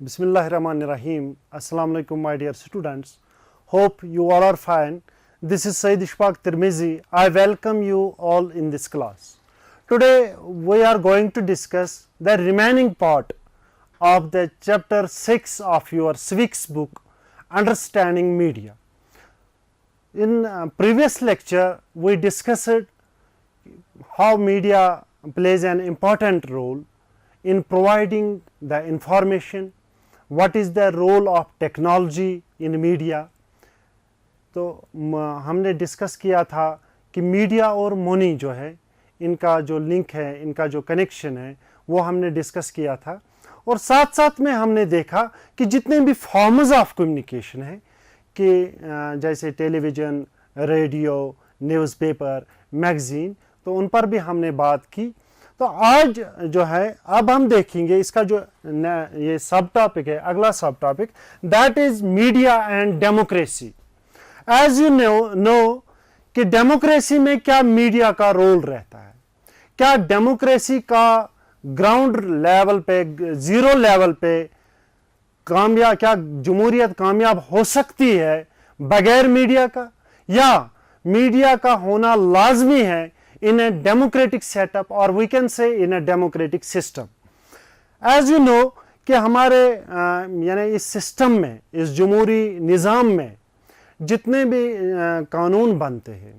Bismillahirrahmanirrahim. Assalamu alaikum, my dear students. Hope you all are fine. This is Sayyid Ishfaq Tirmizi. I welcome you all in this class. Today we are going to discuss the remaining part of the chapter 6 of your civics book, Understanding Media. In previous lecture we discussed how media plays an important role in providing the information. What is the role of technology in media? تو ہم نے discuss کیا تھا کہ media اور مونی جو ہے ان کا جو لنک ہے، ان کا جو کنیکشن ہے وہ ہم نے ڈسکس کیا تھا، اور ساتھ ساتھ میں ہم نے دیکھا کہ جتنے بھی فارمز آف کمیونیکیشن ہیں کہ جیسے television, radio, newspaper, magazine, تو ان پر بھی ہم نے بات کی. تو آج جو ہے اب ہم دیکھیں گے اس کا جو یہ سب ٹاپک ہے، اگلا subtopic, that is media and democracy. As you know کہ ڈیموکریسی میں کیا میڈیا کا رول رہتا ہے، کیا ڈیموکریسی کا گراؤنڈ لیول پہ، زیرو لیول پہ کیا جمہوریت کامیاب ہو سکتی ہے بغیر میڈیا کا، یا میڈیا کا ہونا لازمی ہے in a democratic setup, or we can say in a democratic system. As you know کہ ہمارے یعنی اس سسٹم میں، اس جمہوری نظام میں جتنے بھی قانون بنتے ہیں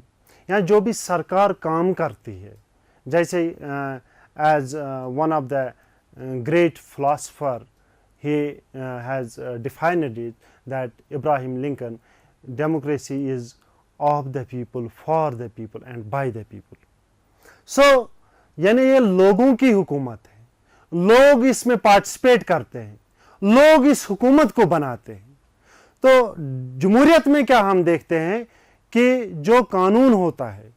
یا جو بھی سرکار کام کرتی ہے، جیسے as one of the great philosopher he has defined it that Abraham Lincoln, democracy is of the people, for the people and by the people. سو یعنی یہ لوگوں کی حکومت ہے، لوگ اس میں پارٹیسپیٹ کرتے ہیں، لوگ اس حکومت کو بناتے ہیں. تو جمہوریت میں کیا ہم دیکھتے ہیں کہ جو قانون ہوتا ہے،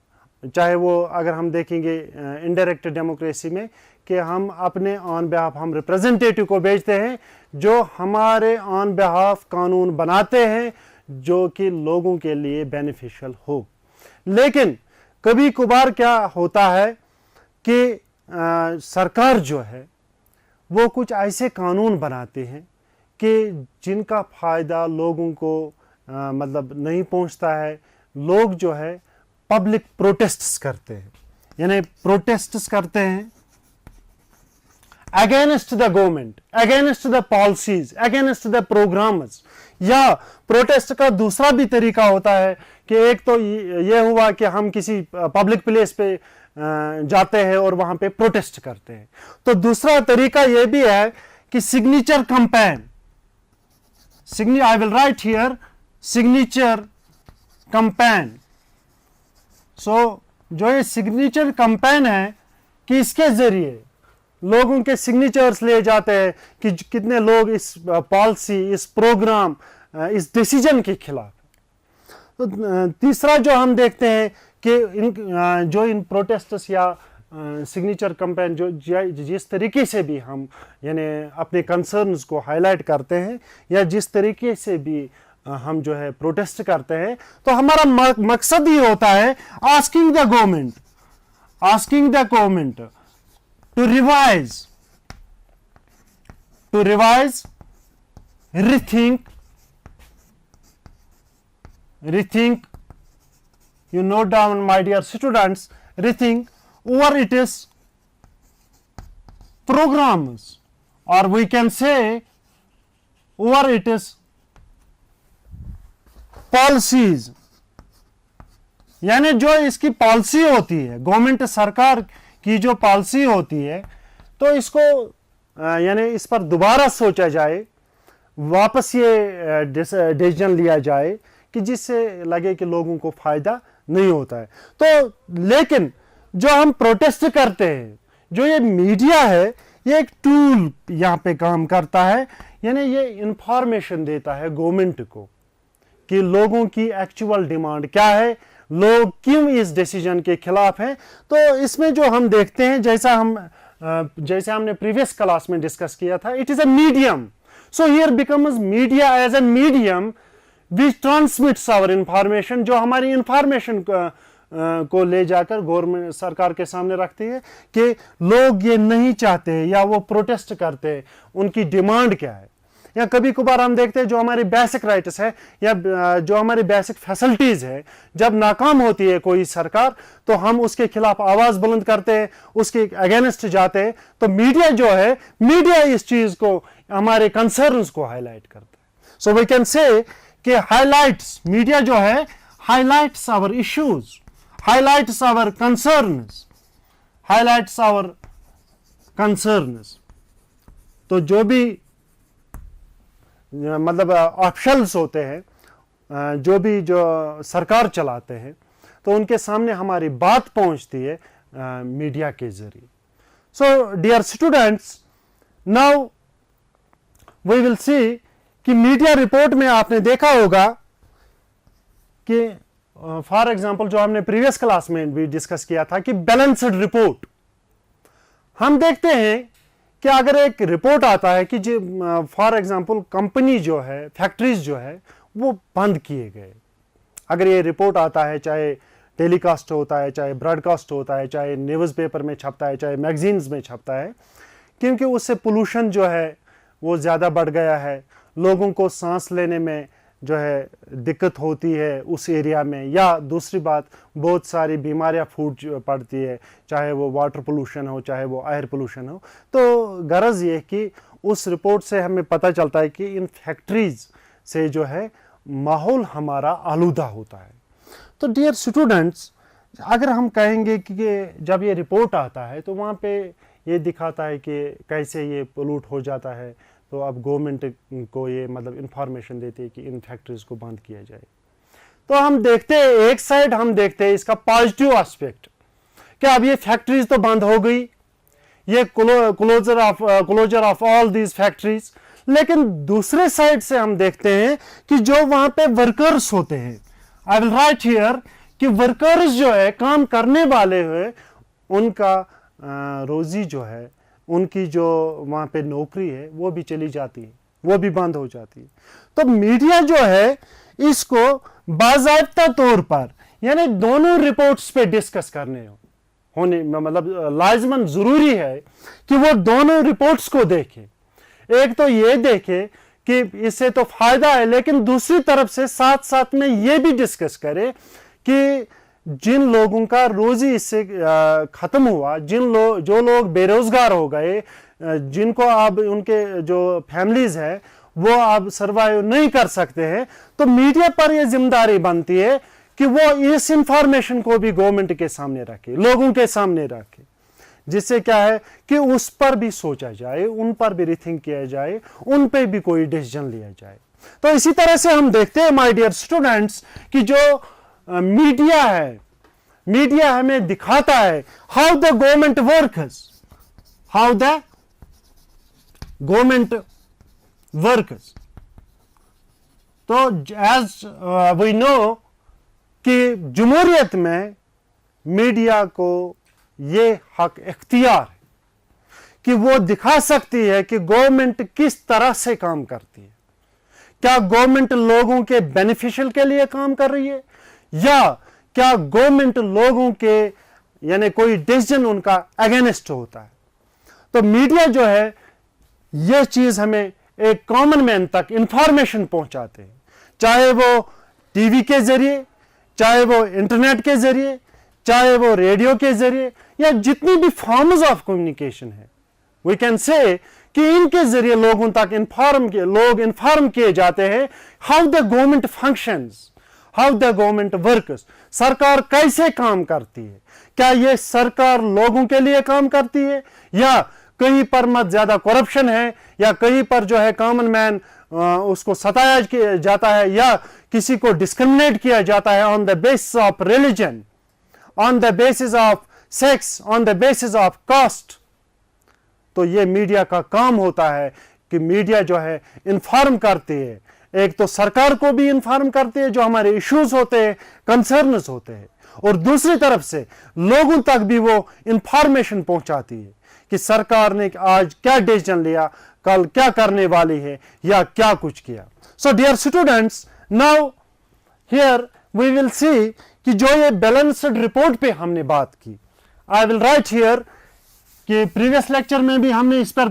چاہے وہ اگر ہم دیکھیں گے انڈائریکٹ ڈیموکریسی میں کہ ہم اپنے آن بہاف ہم ریپرزنٹیٹیو کو بھیجتے ہیں جو ہمارے آن بہاف قانون بناتے ہیں جو کہ لوگوں کے لیے بینیفیشل ہو. لیکن کبھی کبھار کیا ہوتا ہے کہ سرکار جو ہے وہ کچھ ایسے قانون بناتے ہیں کہ جن کا فائدہ لوگوں کو مطلب نہیں پہنچتا ہے. لوگ جو ہے پبلک پروٹیسٹس کرتے ہیں، یعنی پروٹیسٹس کرتے ہیں against the government, against the policies, against the programmes. یا پروٹیسٹ کا دوسرا بھی طریقہ ہوتا ہے کہ ایک تو یہ ہوا کہ ہم کسی پبلک پلیس پہ جاتے ہیں اور وہاں پہ پروٹیسٹ کرتے ہیں. تو دوسرا طریقہ یہ بھی ہے کہ signature campaign. I will write here signature campaign. So جو یہ سگنیچر کمپین ہے کہ اس کے ذریعے لوگوں کے سگنیچرز لے جاتے ہیں کہ کتنے لوگ اس پالیسی، اس پروگرام، اس ڈیسیجن کے خلاف. تو تیسرا جو ہم دیکھتے ہیں کہ ان پروٹیسٹس یا سگنیچر کمپین جو جس طریقے سے بھی ہم یعنی اپنے کنسرنز کو ہائی لائٹ کرتے ہیں یا جس طریقے سے بھی ہم جو ہے پروٹیسٹ کرتے ہیں، تو ہمارا مقصد یہ ہوتا ہے asking the government to revise, rethink, you note down my dear students, rethink, or it is programs, or we can say, or it is policies. یعنی جو اس کی پالیسی ہوتی ہے، گورنمنٹ سرکار کی جو پالیسی ہوتی ہے، تو اس کو یعنی اس پر دوبارہ سوچا جائے، واپس یہ ڈیسیجن لیا جائے کہ جس سے لگے کہ لوگوں کو فائدہ نہیں ہوتا ہے. تو لیکن جو ہم پروٹیسٹ کرتے ہیں، جو یہ میڈیا ہے، یہ ایک ٹول یہاں پہ کام کرتا ہے، یعنی یہ انفارمیشن دیتا ہے گورنمنٹ کو کہ لوگوں کی ایکچوئل ڈیمانڈ کیا ہے، لوگ کیوں اس ڈیسیجن کے خلاف ہیں. تو اس میں جو ہم دیکھتے ہیں جیسے ہم نے پریویس کلاس میں ڈسکس کیا تھا، it is a medium. So here becomes media as a medium which transmits our information, جو ہماری انفارمیشن کو لے جا کر گورنمنٹ سرکار کے سامنے رکھتی ہے کہ لوگ یہ نہیں چاہتے یا وہ پروٹیسٹ کرتے ہیں، ان کی ڈیمانڈ کیا ہے. یا کبھی کبھار ہم دیکھتے ہیں جو ہماری بیسک رائٹس ہے یا جو ہماری بیسک فیسلٹیز ہے، جب ناکام ہوتی ہے کوئی سرکار تو ہم اس کے خلاف آواز بلند کرتے ہیں، اس کے اگینسٹ جاتے ہیں. تو میڈیا جو ہے، میڈیا اس چیز کو، ہمارے کنسرنز کو ہائی لائٹ کرتا ہے. سو وی کین سے کہ ہائی لائٹس، میڈیا جو ہے ہائی لائٹس آور ایشوز، ہائی لائٹس آور کنسرنز، ہائی لائٹس آور کنسرنز. تو جو بھی مطلب آفیشلز ہوتے ہیں، جو سرکار چلاتے ہیں، تو ان کے سامنے ہماری بات پہنچتی ہے میڈیا کے ذریعے. So dear students, now we will see کہ میڈیا رپورٹ میں آپ نے دیکھا ہوگا کہ فار ایگزامپل جو ہم نے پریویس کلاس میں بھی ڈسکس کیا تھا کہ بیلنسڈ رپورٹ. ہم دیکھتے ہیں کہ اگر ایک رپورٹ آتا ہے کہ فار ایگزامپل کمپنی جو ہے، فیکٹریز جو ہے وہ بند کیے گئے، اگر یہ رپورٹ آتا ہے، چاہے ٹیلی کاسٹ ہوتا ہے، چاہے براڈ کاسٹ ہوتا ہے، چاہے نیوز پیپر میں چھپتا ہے، چاہے میگزینز میں چھپتا ہے، کیونکہ اس سے پولوشن جو ہے وہ زیادہ بڑھ گیا ہے، لوگوں کو سانس لینے میں جو ہے دقت ہوتی ہے اس ایریا میں، یا دوسری بات بہت ساری بیماریاں پھوٹ پڑتی ہے، چاہے وہ واٹر پولوشن ہو، چاہے وہ ایئر پولوشن ہو. تو غرض یہ کہ اس رپورٹ سے ہمیں پتہ چلتا ہے کہ ان فیکٹریز سے جو ہے ماحول ہمارا آلودہ ہوتا ہے. تو ڈیئر اسٹوڈنٹس، اگر ہم کہیں گے کہ جب یہ رپورٹ آتا ہے تو وہاں پہ یہ دکھاتا ہے کہ کیسے یہ پولوٹ ہو جاتا ہے، تو اب گورنمنٹ کو یہ مطلب انفارمیشن دیتی ہے کہ ان فیکٹریز کو بند کیا جائے. تو ہم دیکھتے ہیں ایک سائڈ، ہم دیکھتے ہیں اس کا پازیٹیو اسپیکٹ کہ اب یہ فیکٹریز تو بند ہو گئی، یہ closure of all these factories. لیکن دوسرے سائڈ سے ہم دیکھتے ہیں کہ جو وہاں پہ ورکرز ہوتے ہیں، آئی ول رائٹ ہیئر کہ ورکرز جو ہے، کام کرنے والے ہوئے، ان کا روزی جو ہے، ان کی جو وہاں پہ نوکری ہے وہ بھی چلی جاتی ہے، وہ بھی بند ہو جاتی ہے. تو میڈیا جو ہے اس کو باضابطہ طور پر یعنی دونوں رپورٹس پہ ڈسکس کرنے ہونے مطلب لازماً ضروری ہے کہ وہ دونوں رپورٹس کو دیکھیں. ایک تو یہ دیکھے کہ اس سے تو فائدہ ہے، لیکن دوسری طرف سے ساتھ ساتھ میں یہ بھی ڈسکس کرے کہ جن لوگوں کا روزی اس سے ختم ہوا، جو لوگ بے روزگار ہو گئے، جن کو اب ان کے جو فیملیز ہے وہ اب سروائیو نہیں کر سکتے ہیں، تو میڈیا پر یہ ذمہ داری بنتی ہے کہ وہ اس انفارمیشن کو بھی گورنمنٹ کے سامنے رکھے، لوگوں کے سامنے رکھے، جس سے کیا ہے کہ اس پر بھی سوچا جائے، ان پر بھی ریتھنک کیا جائے، ان پہ بھی کوئی ڈیسیجن لیا جائے. تو اسی طرح سے ہم دیکھتے ہیں مائی ڈیئر اسٹوڈنٹس کہ جو میڈیا ہے، میڈیا ہمیں دکھاتا ہے how the government works, how the government works. تو ایز وی نو کہ جمہوریت میں میڈیا کو یہ حق اختیار ہے کہ وہ دکھا سکتی ہے کہ گورنمنٹ کس طرح سے کام کرتی ہے. کیا گورنمنٹ لوگوں کے بینیفیشل کے لیے کام کر رہی ہے، یا کیا گورنمنٹ لوگوں کے یعنی کوئی ڈیسیجن ان کا اگینسٹ ہوتا ہے. تو میڈیا جو ہے یہ چیز ہمیں ایک کامن مین تک انفارمیشن پہنچاتے ہیں، چاہے وہ ٹی وی کے ذریعے، چاہے وہ انٹرنیٹ کے ذریعے، چاہے وہ ریڈیو کے ذریعے، یا جتنی بھی فارمز آف کمیونیکیشن ہے، وی کین سے کہ ان کے ذریعے لوگوں تک لوگ انفارم کیے جاتے ہیں how the government functions, how the government works. سرکار کیسے کام کرتی ہے، کیا یہ سرکار لوگوں کے لیے کام کرتی ہے، یا کہیں پر مت زیادہ کرپشن ہے، یا کہیں پر جو ہے کامن مین اس کو ستایا جاتا ہے، یا کسی کو ڈسکرمنیٹ کیا جاتا ہے on the basis of religion, on the basis of sex, on the basis of caste. تو یہ میڈیا کا کام ہوتا ہے کہ میڈیا جو ہے انفارم کرتی ہے، ایک تو سرکار کو بھی انفارم کرتی ہے جو ہمارے ایشوز ہوتے ہیں، کنسرنز ہوتے ہیں، اور دوسری طرف سے لوگوں تک بھی وہ انفارمیشن پہنچاتی ہے کہ سرکار نے آج کیا ڈیسیجن لیا، کل کیا کرنے والی ہے، یا کیا کچھ کیا. So dear students, now here we will see کہ جو یہ بیلنسڈ رپورٹ پہ ہم نے بات کی، آئی ول رائٹ ہیئر کہ پریویس لیکچر میں بھی ہم نے اس پر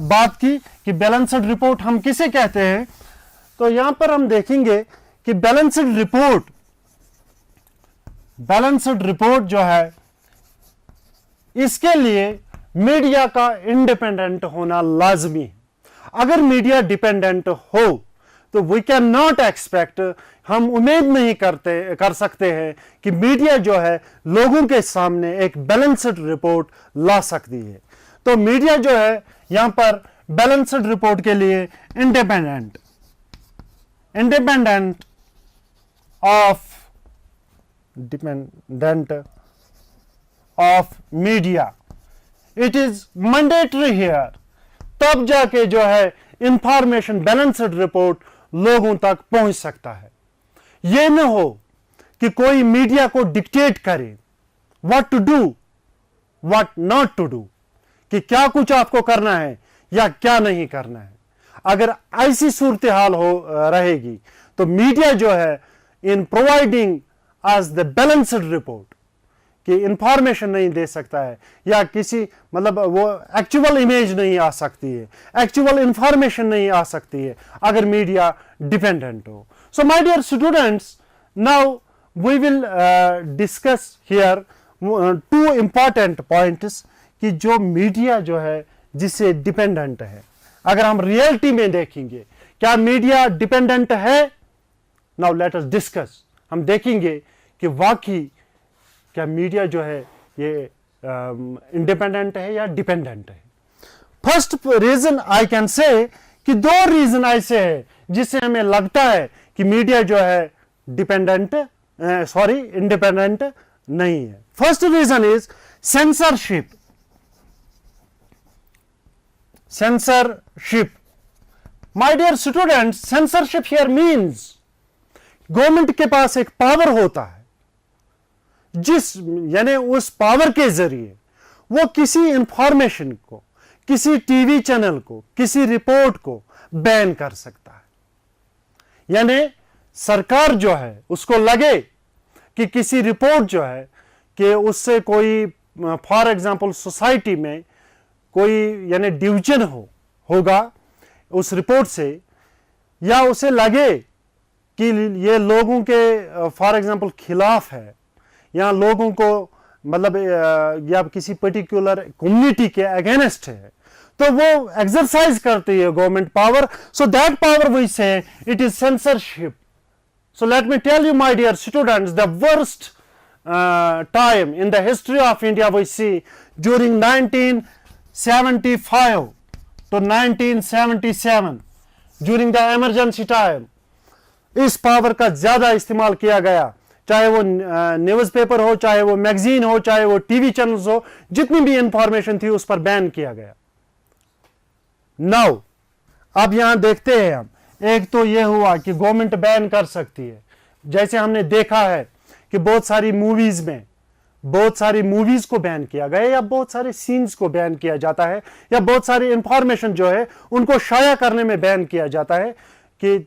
بات کی کہ بیلنسڈ رپورٹ ہم کسے کہتے ہیں. تو یہاں پر ہم دیکھیں گے کہ بیلنسڈ رپورٹ جو ہے اس کے لیے میڈیا کا انڈیپینڈنٹ ہونا لازمی ہے. اگر میڈیا ڈیپینڈنٹ ہو تو وی کین ناٹ ایکسپیکٹ, ہم امید نہیں کر سکتے ہیں کہ میڈیا جو ہے لوگوں کے سامنے ایک بیلنسڈ رپورٹ لا سکتی ہے. تو میڈیا جو ہے یہاں پر بیلنسڈ رپورٹ کے لیے independent of media, it is mandatory here. تب جا کے جو ہے انفارمیشن بیلنسڈ رپورٹ لوگوں تک پہنچ سکتا ہے. یہ نہ ہو کہ کوئی میڈیا کو ڈکٹیٹ کرے what to do what not to do, کہ کیا کچھ آپ کو کرنا ہے یا کیا نہیں کرنا ہے. اگر ایسی صورتحال رہے گی تو میڈیا جو ہے in providing as the balanced report کہ انفارمیشن نہیں دے سکتا ہے, یا کسی مطلب وہ ایکچوئل امیج نہیں آ سکتی ہے, ایکچوئل انفارمیشن نہیں آ سکتی ہے اگر میڈیا ڈیپینڈنٹ ہو. So my dear students, now we will discuss here two important points کہ جو میڈیا جو ہے جس سے ڈیپینڈنٹ ہے. اگر ہم ریئلٹی میں دیکھیں گے کیا میڈیا ڈیپینڈنٹ ہے, ناؤ لیٹ اس ڈسکس. ہم دیکھیں گے کہ واقعی کیا میڈیا جو ہے یہ انڈیپینڈنٹ ہے یا ڈیپینڈنٹ ہے. First reason I can say کہ دو ریزن ایسے ہیں جس سے ہمیں لگتا ہے کہ میڈیا جو ہے انڈیپینڈنٹ نہیں ہے. First reason is censorship. My dear student, censorship here means government کے پاس ایک پاور ہوتا ہے یعنی اس پاور کے ذریعے وہ کسی انفارمیشن کو, کسی ٹی وی چینل کو, کسی رپورٹ کو بین کر سکتا ہے. یعنی سرکار جو ہے اس کو لگے کہ کسی رپورٹ جو ہے کہ اس سے کوئی فار ایگزامپل سوسائٹی میں کوئی یعنی ڈویژن ہوگا اس رپورٹ سے, یا اسے لگے کہ یہ لوگوں کے فار ایگزامپل خلاف ہے یا لوگوں کو مطلب یا کسی پرٹیکولر کمیونٹی کے اگینسٹ ہے, تو وہ ایکسرسائز کرتی ہے government power. So that power we say it is censorship. So let me tell you my dear students, the worst time in the history of India we see during 1975 to 1977 during the emergency time. اس power کا زیادہ استعمال کیا گیا, چاہے وہ news paper ہو, چاہے وہ میگزین ہو, چاہے وہ ٹی وی چینلز ہو, جتنی بھی انفارمیشن تھی اس پر بین کیا گیا. ناؤ اب یہاں دیکھتے ہیں ہم, ایک تو یہ ہوا کہ گورنمنٹ بین کر سکتی ہے, جیسے ہم نے دیکھا ہے کہ بہت ساری موویز کو بین کیا گیا, یا بہت سارے سینز کو بین کیا جاتا ہے, یا بہت ساری انفارمیشن جو ہے ان کو شائع کرنے میں بین کیا جاتا ہے کہ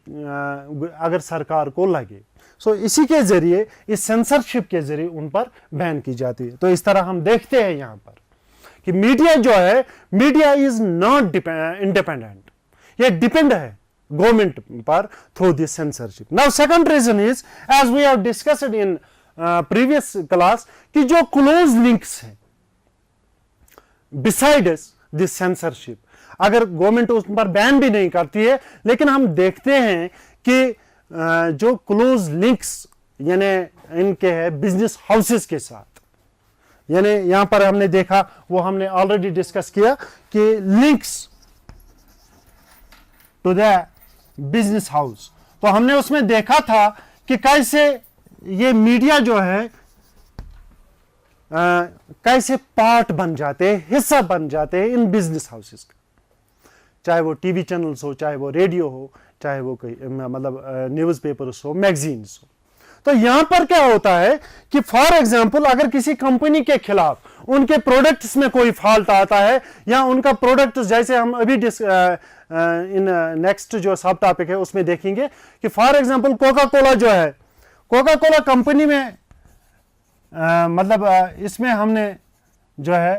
اگر سرکار کو لگے. سو اسی کے ذریعے, اس سینسرشپ کے ذریعے ان پر بین کی جاتی ہے. تو اس طرح ہم دیکھتے ہیں یہاں پر کہ میڈیا جو ہے, میڈیا از ناٹ انڈیپینڈنٹ, یہ ڈیپینڈ ہے گورنمنٹ پر through this censorship. Now second reason is, as we have discussed in previous class, کہ جو کلوز لنکس ہیں بسائڈس دس سینسرشپ, اگر گورنمنٹ اس پر بین بھی نہیں کرتی ہے, لیکن ہم دیکھتے ہیں کہ جو کلوز لنکس یعنی ان کے ہے بزنس ہاؤسز کے ساتھ, یعنی یہاں پر ہم نے دیکھا, وہ ہم نے آلریڈی ڈسکس کیا کہ links to the business house. تو ہم نے اس میں دیکھا تھا کہ کیسے یہ میڈیا جو ہے کیسے پارٹ بن جاتے ہیں, حصہ بن جاتے ہیں ان بزنس ہاؤسز کا, چاہے وہ ٹی وی چینلز ہو, چاہے وہ ریڈیو ہو, چاہے وہ مطلب نیوز پیپرز ہو, میگزینز ہو. تو یہاں پر کیا ہوتا ہے کہ فار ایگزامپل اگر کسی کمپنی کے خلاف ان کے پروڈکٹس میں کوئی فالٹ آتا ہے, یا ان کا پروڈکٹ جیسے ہم ابھی نیکسٹ جو سب ٹاپک ہے اس میں دیکھیں گے کہ فار ایگزامپل کوکا کولا جو ہے, کوکا کولا کمپنی میں مطلب اس میں ہم نے جو ہے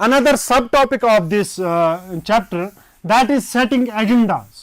another subtopic of this chapter, that is setting agendas।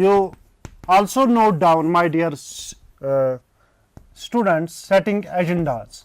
You also note down my dear students setting agendas।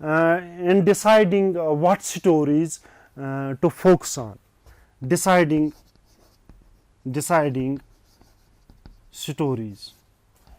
in deciding what stories to focus on, deciding stories,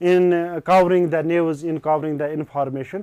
in covering the news, in covering the information।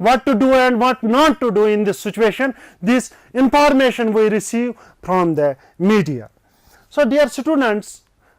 what to do and what not to do in this situation, this information we receive from the media. So dear students,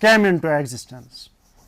came into existence.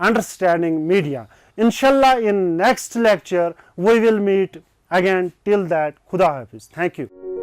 understanding media. Inshallah, in next lecture we will meet again. Till that, Khuda Hafiz. Thank you.